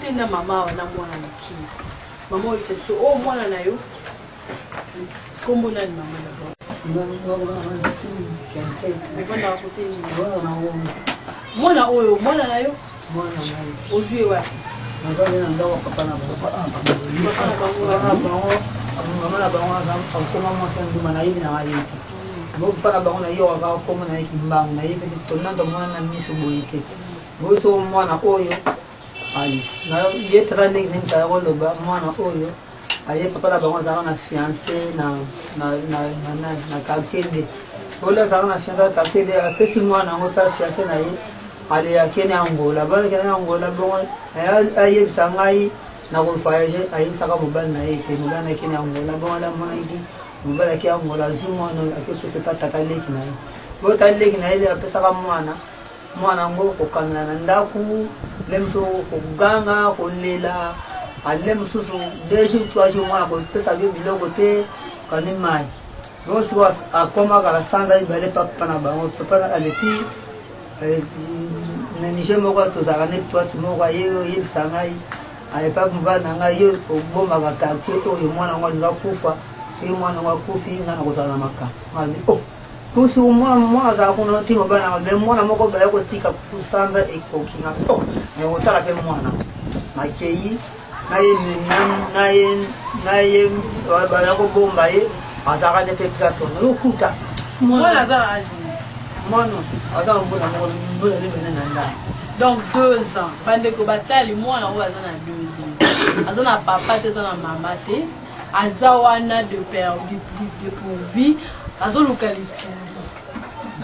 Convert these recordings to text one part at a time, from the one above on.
te na mama wana mwana mokili. Maman il s'est dit oh mwana na yo. Kombo na mama na bo. Mwana kote ni. Mwana oyo mwana na yo. Mwana na yo. Ozue wapi? Mwana na ndo papa na papa. Mama na bango na koma mwasa nduma na hivi na wali. Bo papa bango na yo wa koma na hiki mbango na hivi tonando mwana na misu boyike. Bo so mwana oyo ali na yetra ne ni mtayo loba mwana oyo aye papa na bango za na fiancé na quartier de bola za na fiancé quartier de apesi mwana ngo pa fiancé na ye ali yakene Angola bala kene Angola bon aye bisangai na ko voyager aye saka mobile na ye ke mobile na kene Angola bon la mwana idi mobile ke Angola zuma no akepese pataka leki na ye bo ta leki na ye apesa ka mwana ngo ko kanna na ndaku lemso ko ganga ko lela alem susu deju tuaje mwana ko pesa bio biloko te kani mai bo si was akoma kala sanda ibale papa na bango papa na aleti na nije moko to zaka ne place moko yeyo yebisangai ay papa mvana ngai yo oboma ka quartier oyo mwana ngo ngakufa si mwana ngo kufi ngana ko sala maka mali oh kusi mwana za kuna timo bana be mwana moko ba yako tika kusanza ekokinga oh ngo tala ke mwana makei naye ba yako bomba ye azaka de peplason yo kuta mwana za âge mwana adam mbona mbona le nanda donc 2 ans bandeko batali mwana oyo aza na 2 ans aza na papa te aza na mama te aza wana de perdu de pourvu azo localiser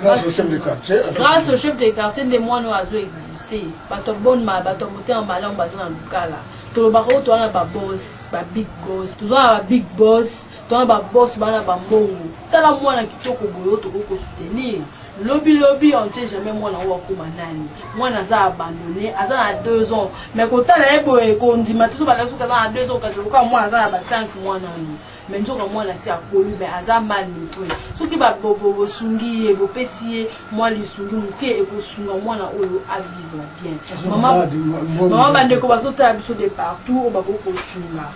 grâce au chef de quartier grâce au chef de quartier de mwana oyo azo exister bato bonne ma bato moté en malamu baza na lukala tolobaka to wana ba boss ba big boss tozana ba big boss tozana ba boss bana ba mbongo tala mwana kitoko boyo to ko soutenir lobby on sait jamais mwana wa kuma nani mwana za abandonné aza na 2 ans mais ko tala ebo e ko ndima to ba la suka za na 2 ans ka ko mwana za ba 5 mwana ni mais nzoka mwana si akolu mais aza mal nutri soki ba bobo sungi e bo pesier moi li sungi muke e ko sunga mwana oyo a vivre bien maman bande ko bazota biso de partout o ba ko sunga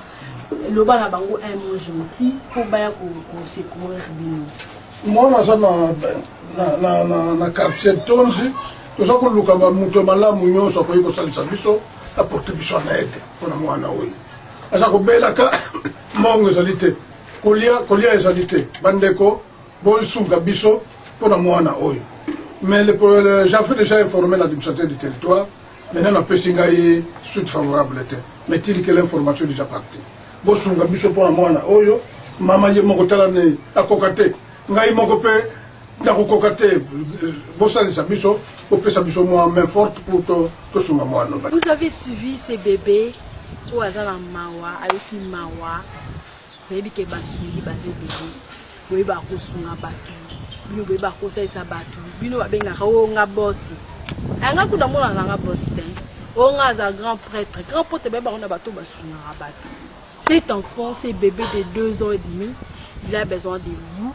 le bana bango un mot gentil pour baya ko se courir bino mwana za na quartier tonzi toza koluka bamutu malamu nyonso akoki kosalisa biso aporte biso na aide mpona mwana oyo aza kobelaka mbongo ezali te kolia ezali te bandeko bosunga biso mpona mwana oyo mais j'avais déjà informé l'administrateur du territoire maintenant napesi ngai suite favorable te mais tili que l'information déjà partie bosunga biso mpona mwana oyo mama ye moko tala ne akoka te ngai moko mpe nakokoka te bosalisa biso bopesa biso mwa main forte pour tosunga mwana. Vous avez suivi ces bébés au hasard en mawa ayoki mawa bebi ke basungi baze bébé boye ba kosunga batu bino boye ba kosalisa batu bino babengaka o nga boss anga kuna mona nga boss te o nga za grand prêtre be ba ona batu basunga batu. Cet enfant, ce bébé de 2 ans et demi, il a besoin de vous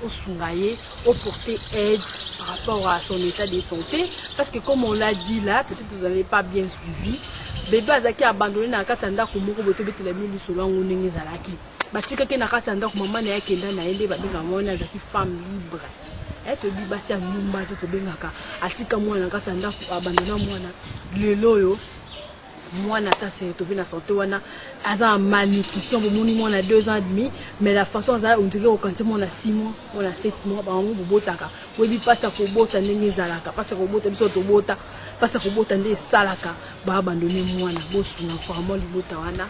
au Sungaye, au porter aide par rapport à son état de santé. Parce que comme on l'a dit là, peut-être que vous n'avez pas bien suivi, bébé Azaki a abandonné dans la katanda kumoko boto betela mili solo ngonenge zalaki. Batika ke na katanda ko maman na yakenda na ende babinga mwana Azaki femme libre. To bi basi avumba to bengaka atika mwana na katanda ko abandona mwana lelo yo mwana ta se to na santé wana aza malnutrition pour moni mwana 2 ans et demi mais la façon ça on dirait au quand mwana 6 mois mwana 7 mois ba ngo botaka webi pasa ko bota ndenge zalaka pasa ko bota biso to bota pasa ko bota ndenge salaka ba abandonner mwana bosunga vraiment libota wana